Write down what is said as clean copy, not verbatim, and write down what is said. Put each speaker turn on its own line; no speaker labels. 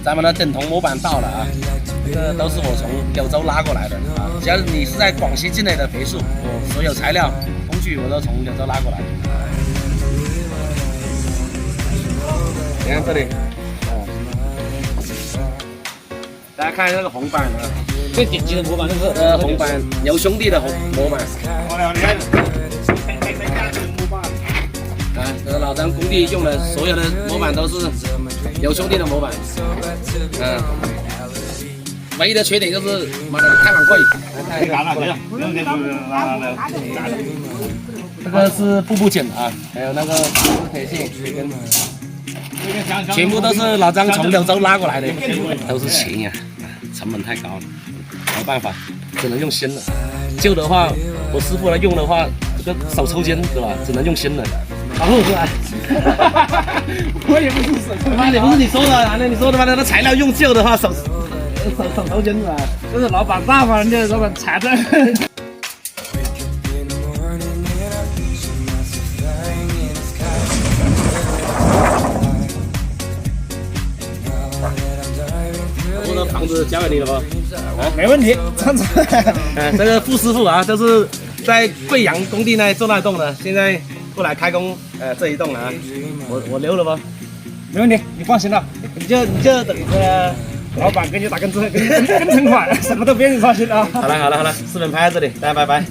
咱们的电筒模板到了啊，这个都是我从柳州拉过来的啊。只要你是在广西境内的别墅，我所有材料、工具我都从柳州拉过来。你看这里，大家看一下这个红板啊，
最顶级的模板就是
红板，牛兄弟的模板。
你看，
啊，这个老张工地用的所有的模板都是牛兄弟的模板。唯一的缺点就是妈的太昂贵。这个是步步剪啊，还有那个铁线跟。全部都是老张从柳州拉过来的，都是钱呀，成本太高了，没办法，只能用新的。旧的话，我师傅来用的话，这个手抽筋是吧？只能用新的。然后是吧？
我也不是手抽筋，
妈，也不是你说的，那你说的嘛？那材料用旧的话，手抽筋是吧？
这是老板大方，人家老板馋的。
我的房子交给你了吧？
啊，没问题，这样子。
这个傅师傅啊，就是在贵阳工地那做那栋的，现在过来开工，这一栋了啊。我留了吧？
没问题，你放心了，你就等着老板给你打跟成款，什么都不用你操心啊。
好了，视频拍到这里，大家拜拜。